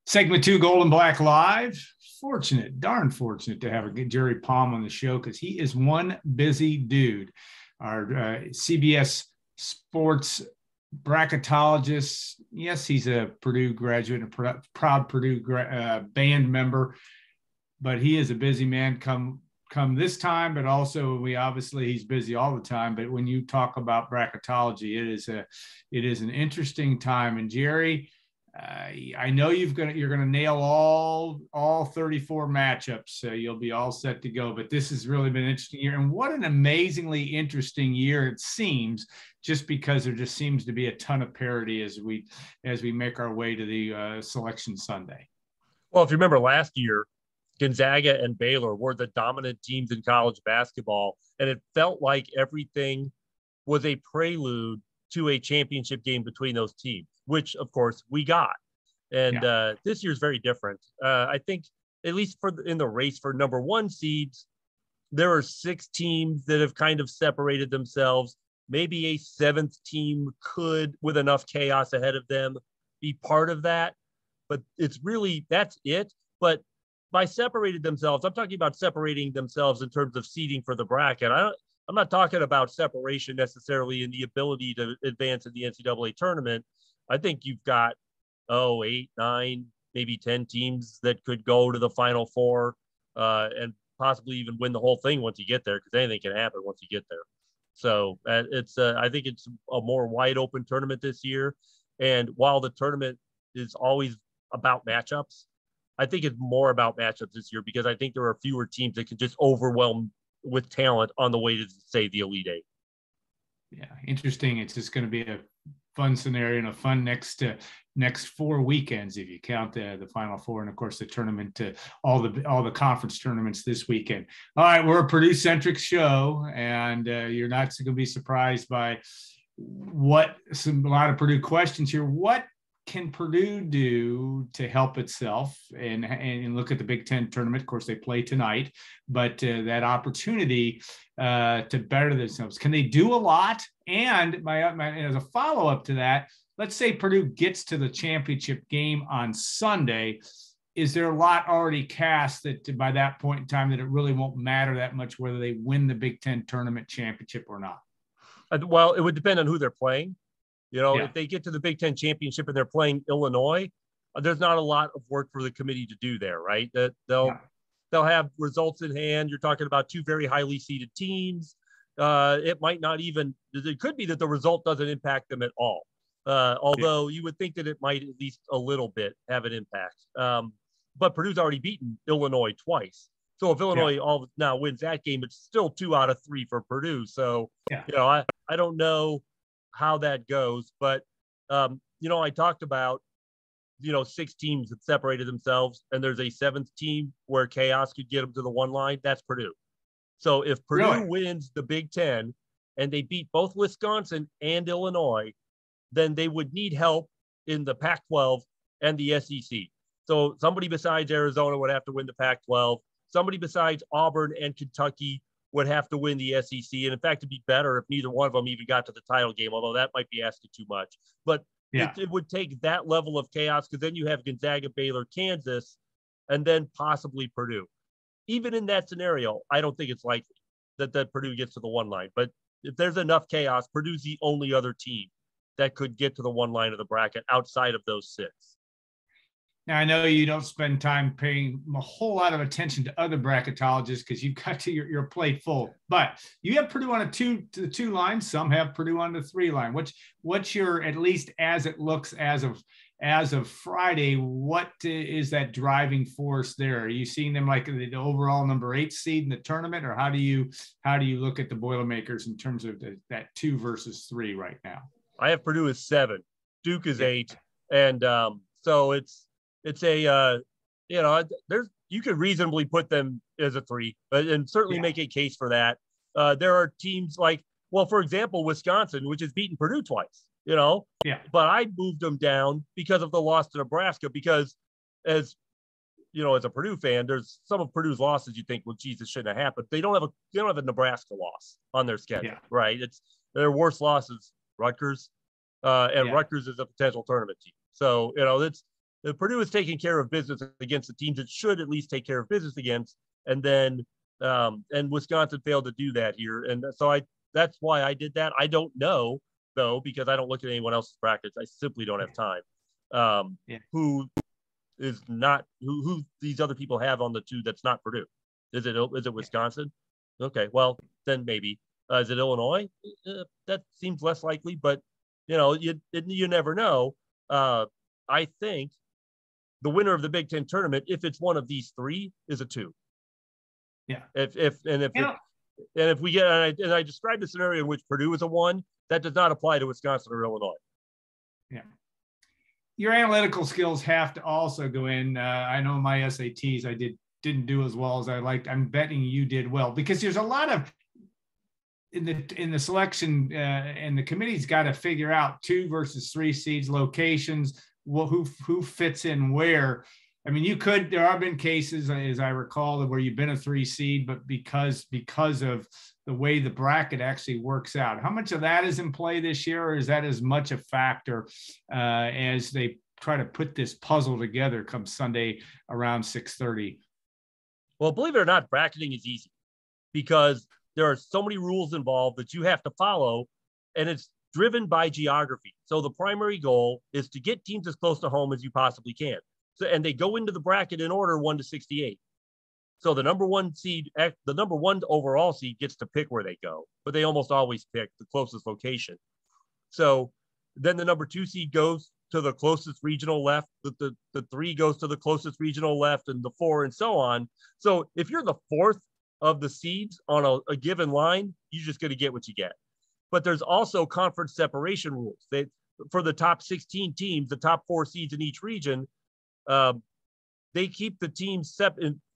Segment 2, Gold and Black Live. Darn fortunate to have a good Jerry Palm on the show because he is one busy dude. Our CBS sports bracketologist. Yes, he's a Purdue graduate, a proud Purdue band member, but he is a busy man come this time, but also he's busy all the time. But when you talk about bracketology, it is an interesting time. And Jerry, I know you're going to nail all 34 matchups, so you'll be all set to go. But this has really been an interesting year, and what an amazingly interesting year it seems. Just because there just seems to be a ton of parity as we make our way to the Selection Sunday. Well, if you remember last year, Gonzaga and Baylor were the dominant teams in college basketball, and it felt like everything was a prelude to a championship game between those teams, which of course we got. And this year's very different. I think at least in the race for number one seeds, there are 6 teams that have kind of separated themselves. Maybe a 7th team could, with enough chaos ahead of them, be part of that. But that's it. But by separated themselves, I'm talking about separating themselves in terms of seeding for the bracket. I'm not talking about separation necessarily in the ability to advance in the NCAA tournament. I think you've got, 8, 9, maybe 10 teams that could go to the Final Four and possibly even win the whole thing once you get there, because anything can happen once you get there. So I think it's a more wide open tournament this year. And while the tournament is always about matchups, I think it's more about matchups this year because I think there are fewer teams that can just overwhelm with talent on the way to, say, the Elite Eight. Yeah, interesting. It's just going to be a fun scenario and a fun next 4 weekends if you count the Final Four and of course the tournament, all the conference tournaments this weekend. All right, we're a Purdue-centric show, and you're not going to be surprised by a lot of Purdue questions here. What can Purdue do to help itself and look at the Big Ten tournament? Of course, they play tonight, but that opportunity to better themselves. Can they do a lot? And as a follow-up to that, let's say Purdue gets to the championship game on Sunday. Is there a lot already cast that by that point in time that it really won't matter that much whether they win the Big Ten tournament championship or not? Well, it would depend on who they're playing. If they get to the Big Ten championship and they're playing Illinois, there's not a lot of work for the committee to do there, right? That they'll have results in hand. You're talking about 2 very highly seeded teams. It could be that the result doesn't impact them at all. Although you would think that it might at least a little bit have an impact. But Purdue's already beaten Illinois twice. So if Illinois now wins that game, it's still 2 out of 3 for Purdue. So, I don't know how that goes, but I talked about 6 teams that separated themselves, and there's a 7th team where chaos could get them to the 1 line. That's Purdue. So if Purdue wins the Big Ten and they beat both Wisconsin and Illinois, then they would need help in the Pac-12 and the SEC. So somebody besides Arizona would have to win the Pac-12. Somebody besides Auburn and Kentucky would have to win the SEC. And in fact, it'd be better if neither one of them even got to the title game, although that might be asking too much. But it would take that level of chaos because then you have Gonzaga, Baylor, Kansas, and then possibly Purdue. Even in that scenario, I don't think it's likely that Purdue gets to the 1 line. But if there's enough chaos, Purdue's the only other team that could get to the 1 line of the bracket outside of those 6. Now, I know you don't spend time paying a whole lot of attention to other bracketologists because you've got your plate full, but you have Purdue on the 2 line. Some have Purdue on the 3 line. What's your, at least as it looks as of Friday, what is that driving force there? Are you seeing them like the overall number 8 seed in the tournament, or how do you look at the Boilermakers in terms of that 2 versus 3 right now? I have Purdue as 7, Duke is 8, and so it's a you could reasonably put them as a 3, and certainly make a case for that. There are teams like, for example, Wisconsin, which has beaten Purdue twice. But I moved them down because of the loss to Nebraska. Because as a Purdue fan, there's some of Purdue's losses you think, well, geez, this shouldn't have happened. They don't have a Nebraska loss on their schedule, right? It's their worst losses, Rutgers, and Rutgers is a potential tournament team. So Purdue is taking care of business against the teams it should at least take care of business against, and then and Wisconsin failed to do that here, and so that's why I did that. I don't know though, because I don't look at anyone else's brackets. I simply don't have time. Who is not who these other people have on the two that's not Purdue? Is it Wisconsin? Okay, well then maybe. Is it Illinois? That seems less likely, but you never know. I think the winner of the Big Ten tournament, if it's one of these three, is a 2. Yeah. If we get, and I described a scenario in which Purdue is a 1, that does not apply to Wisconsin or Illinois. Yeah. Your analytical skills have to also go in. I know my SATs I didn't do as well as I liked. I'm betting you did well, because there's a lot of in the selection, and the committee's got to figure out 2 versus 3 seeds, locations, who fits in where. I mean, there have been cases, as I recall, where you've been a 3 seed, but because of the way the bracket actually works out. How much of that is in play this year, or is that as much a factor as they try to put this puzzle together come Sunday around 6:30? Well, believe it or not, bracketing is easy because there are so many rules involved that you have to follow, and it's driven by geography. So the primary goal is to get teams as close to home as you possibly can. So, and they go into the bracket in order 1 to 68. So the number 1 seed, the number 1 overall seed gets to pick where they go, but they almost always pick the closest location. So then the number 2 seed goes to the closest regional left, the 3 goes to the closest regional left, and the 4 and so on. So if you're the 4th of the seeds on a given line, you're just going to get what you get. But there's also conference separation rules. For the top 16 teams, the top 4 seeds in each region, they keep the teams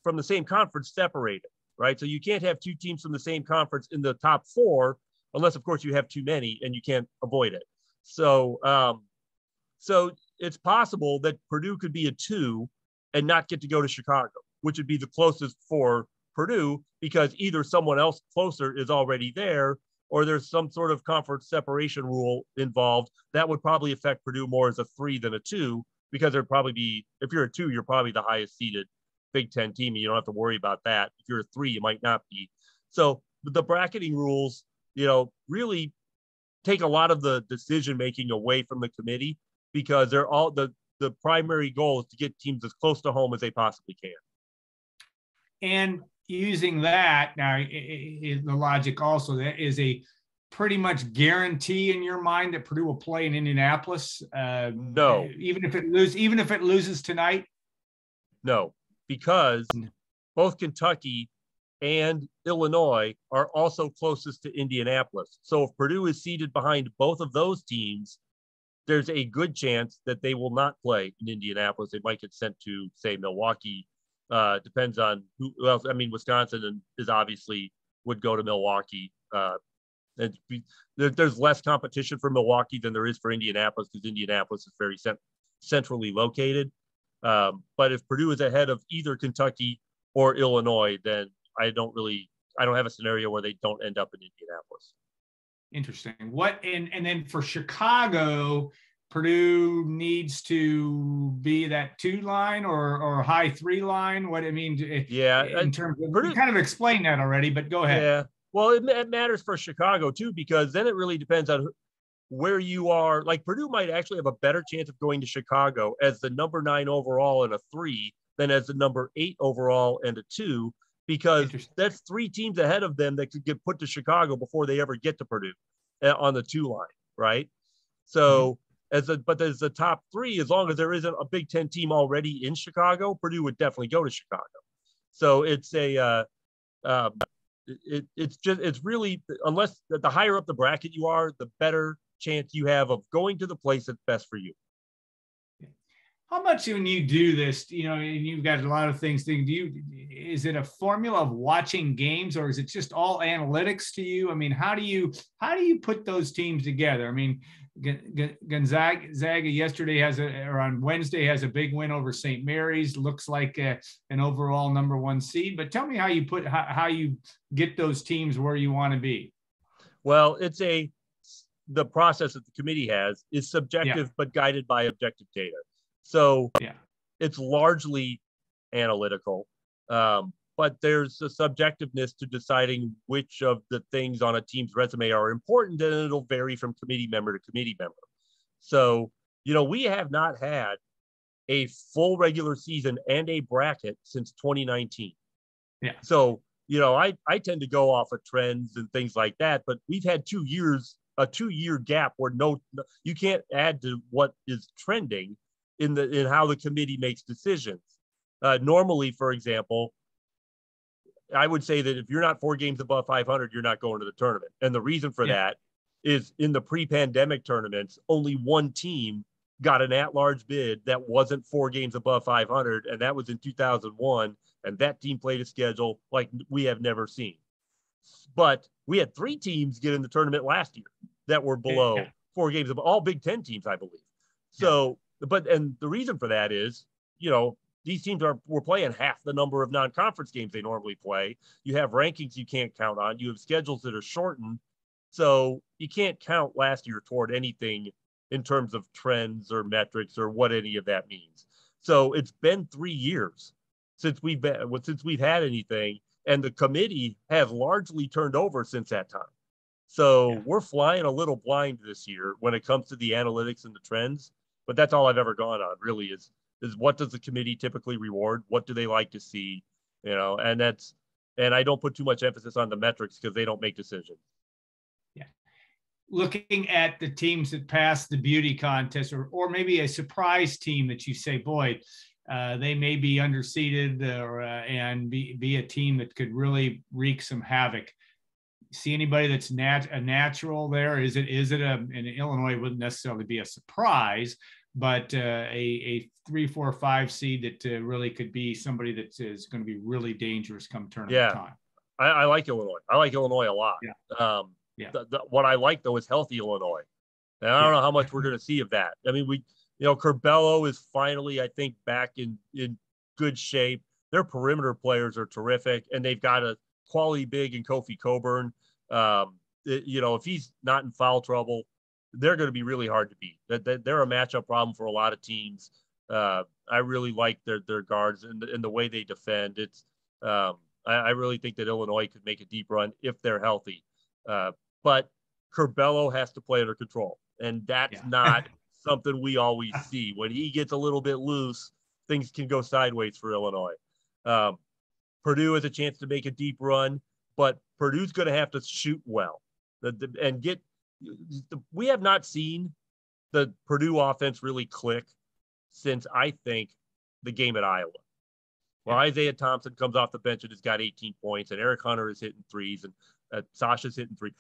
from the same conference separated, right? So you can't have 2 teams from the same conference in the top 4, unless, of course, you have too many and you can't avoid it. So, so it's possible that Purdue could be a 2 and not get to go to Chicago, which would be the closest for Purdue, because either someone else closer is already there, or there's some sort of conference separation rule involved that would probably affect Purdue more as a 3 than a 2, because there'd probably be, if you're a 2, you're probably the highest seeded Big Ten team, and you don't have to worry about that. If you're a 3, you might not be. So the bracketing rules, really take a lot of the decision making away from the committee, because they're all the primary goal is to get teams as close to home as they possibly can. And using that now, the logic also, that is a pretty much guarantee in your mind that Purdue will play in Indianapolis. No, even if it loses tonight. No, because both Kentucky and Illinois are also closest to Indianapolis. So if Purdue is seated behind both of those teams, there's a good chance that they will not play in Indianapolis. They might get sent to, say, Milwaukee. Depends on who else. I mean, Wisconsin is obviously would go to Milwaukee. And there's less competition for Milwaukee than there is for Indianapolis, because Indianapolis is very centrally located. But if Purdue is ahead of either Kentucky or Illinois, then I don't have a scenario where they don't end up in Indianapolis. Interesting. And then for Chicago, Purdue needs to be that 2 line or high 3 line. What I mean, in terms of, Purdue, you kind of explained that already, but go ahead. Yeah. Well, it matters for Chicago too, because then it really depends on where you are. Like Purdue might actually have a better chance of going to Chicago as the number 9 overall and a 3 than as the number 8 overall and a 2, because that's 3 teams ahead of them that could get put to Chicago before they ever get to Purdue on the 2 line, right? So as the top 3, as long as there isn't a Big Ten team already in Chicago, Purdue would definitely go to Chicago. So it's it's really, unless the higher up the bracket you are, the better chance you have of going to the place that's best for you. How much when you do this, and you've got a lot of things, is it a formula of watching games, or is it just all analytics to you? I mean, how do you put those teams together? I mean, Gonzaga yesterday on Wednesday has a big win over St. Mary's, looks like an overall number 1 seed, but tell me how you get those teams where you want to be. Well, the process that the committee has is subjective, but guided by objective data. So yeah, it's largely analytical. But there's a subjectiveness to deciding which of the things on a team's resume are important, and it'll vary from committee member to committee member. So, we have not had a full regular season and a bracket since 2019. yeah. So, I tend to go off of trends and things like that, but we've had 2 years, a 2-year gap where you can't add to what is trending in how the committee makes decisions. Normally, for example, I would say that if you're not 4 games above 500, you're not going to the tournament. And the reason for that is in the pre-pandemic tournaments, only one team got an at-large bid that wasn't 4 games above 500, and that was in 2001. And that team played a schedule like we have never seen. But we had 3 teams get in the tournament last year that were below 4 games above, all Big Ten teams, I believe. So, and the reason for that is, these teams were playing half the number of non-conference games they normally play. You have rankings you can't count on. You have schedules that are shortened. So you can't count last year toward anything in terms of trends or metrics or what any of that means. So it's been 3 years since we've had anything, and the committee has largely turned over since that time. So we're flying a little blind this year when it comes to the analytics and the trends. But that's all I've ever gone on, really, is what does the committee typically reward? What do they like to see? And I don't put too much emphasis on the metrics because they don't make decisions. Yeah. Looking at the teams that passed the beauty contest, or maybe a surprise team that you say, boy, they may be underseeded and be a team that could really wreak some havoc. See anybody that's a natural there? Is it and Illinois wouldn't necessarily be a surprise, but a 3, 4, 5 seed that really could be somebody that is going to be really dangerous come tournament time? I like Illinois. I like Illinois a lot. What I like, though, is healthy Illinois. And I don't know how much we're going to see of that. I mean, Curbelo is finally, I think, back in good shape. Their perimeter players are terrific, and they've got a quality big in Kofi Coburn. If he's not in foul trouble, they're going to be really hard to beat. They're a matchup problem for a lot of teams. I really like their guards and the way they defend. I really think that Illinois could make a deep run if they're healthy. But Curbelo has to play under control, and that's not something we always see. When he gets a little bit loose, things can go sideways for Illinois. Purdue has a chance to make a deep run, but Purdue's going to have to shoot well we have not seen the Purdue offense really click since, I think, the game at Iowa. Well, Isaiah Thompson comes off the bench and has got 18 points, and Eric Hunter is hitting threes, and Sasha's hitting three.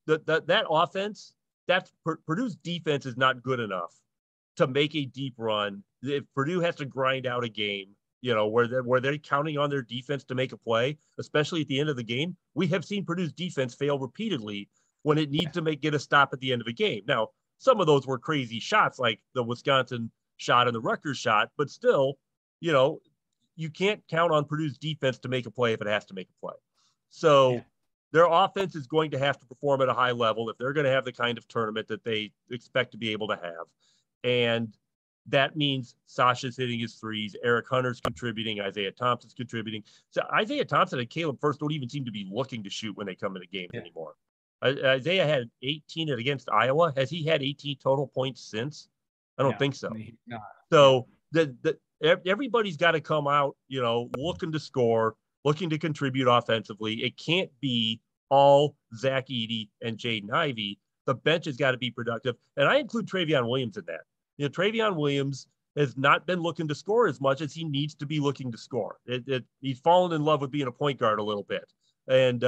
That offense, Purdue's defense is not good enough to make a deep run. If Purdue has to grind out a game, where they're counting on their defense to make a play, especially at the end of the game, we have seen Purdue's defense fail repeatedly when it needs to get a stop at the end of a game. Now, some of those were crazy shots, like the Wisconsin shot and the Rutgers shot, but still, you can't count on Purdue's defense to make a play if it has to make a play. So their offense is going to have to perform at a high level if they're going to have the kind of tournament that they expect to be able to have. And that means Sasha's hitting his threes, Eric Hunter's contributing, Isaiah Thompson's contributing. So Isaiah Thompson and Caleb First don't even seem to be looking to shoot when they come into games anymore. Isaiah had 18 against Iowa. Has he had 18 total points since? I don't think so. So everybody's got to come out, looking to score, looking to contribute offensively. It can't be all Zach Edey and Jaden Ivey. The bench has got to be productive. And I include Travion Williams in that. Travion Williams has not been looking to score as much as he needs to be looking to score. He's fallen in love with being a point guard a little bit. And,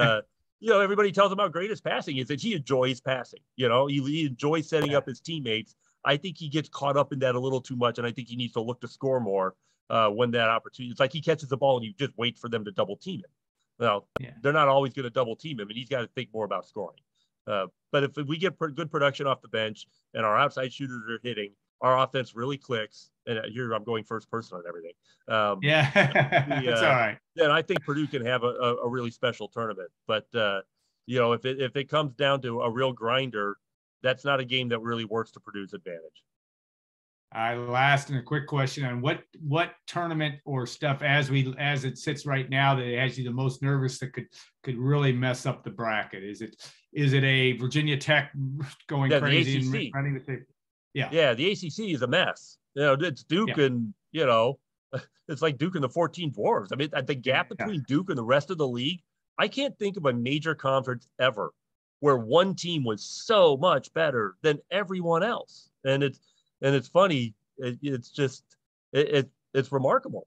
everybody tells him how great his passing is, that he enjoys passing. He enjoys setting up his teammates. I think he gets caught up in that a little too much, and I think he needs to look to score more when that opportunity. It's like he catches the ball and you just wait for them to double team him. Well, they're not always going to double team him, and he's got to think more about scoring. But if we get good production off the bench and our outside shooters are hitting, our offense really clicks. And here I'm going first person on everything. That's all right. Then I think Purdue can have a really special tournament. But if it comes down to a real grinder, that's not a game that really works to Purdue's advantage. Last and a quick question on what tournament or stuff as it sits right now that has you the most nervous that could really mess up the bracket? Is it a Virginia Tech going crazy the ACC. and running the tape? Yeah, the ACC is a mess. It's Duke and it's like Duke and the 14 Dwarves. I mean, the gap between Duke and the rest of the league, I can't think of a major conference ever where one team was so much better than everyone else. And it's funny. It's remarkable.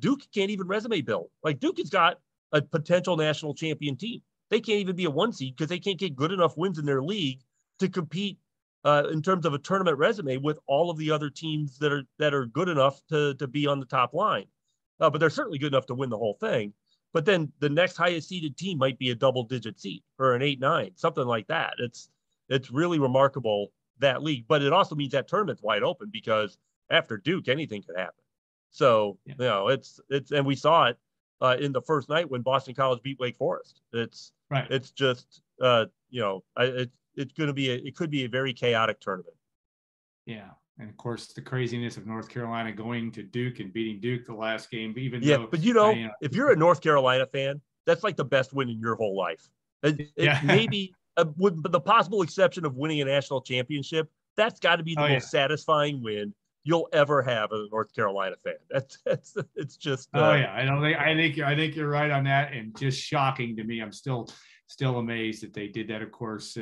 Duke can't even resume build. Like Duke has got a potential national champion team. They can't even be a 1 seed because they can't get good enough wins in their league to compete in terms of a tournament resume with all of the other teams that are good enough to be on the top line. But they're certainly good enough to win the whole thing. But then the next highest seeded team might be a double-digit seed or an 8-9, something like that. It's really remarkable, that league, but it also means that tournament's wide open because after Duke, anything could happen. So, it's and we saw it in the first night when Boston College beat Wake Forest. It's just, it could be a very chaotic tournament. Yeah. And of course, the craziness of North Carolina going to Duke and beating Duke the last game, but if you're a North Carolina fan, that's like the best win in your whole life. Maybe with the possible exception of winning a national championship, that's got to be the most satisfying win you'll ever have as a North Carolina fan. It's just. I think you're right on that, and just shocking to me. I'm still amazed that they did that, of course.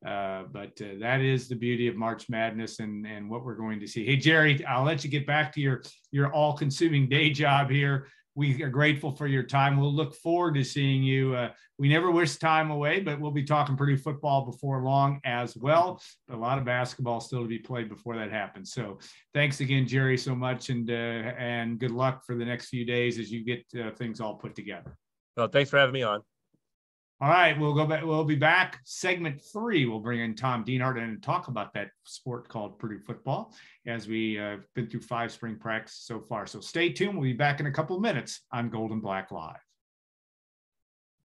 But that is the beauty of March Madness and what we're going to see. Hey, Jerry, I'll let you get back to your all-consuming day job here. We are grateful for your time. We'll look forward to seeing you. We never wish time away, but we'll be talking Purdue football before long as well. But a lot of basketball still to be played before that happens. So thanks again, Jerry, so much, and good luck for the next few days as you get things all put together. Well, thanks for having me on. All right, we'll go back. We'll be back. Segment 3, we'll bring in Tom Dienhart and talk about that sport called Purdue football as we been through 5 spring practices so far. So stay tuned. We'll be back in a couple of minutes on Gold and Black Live.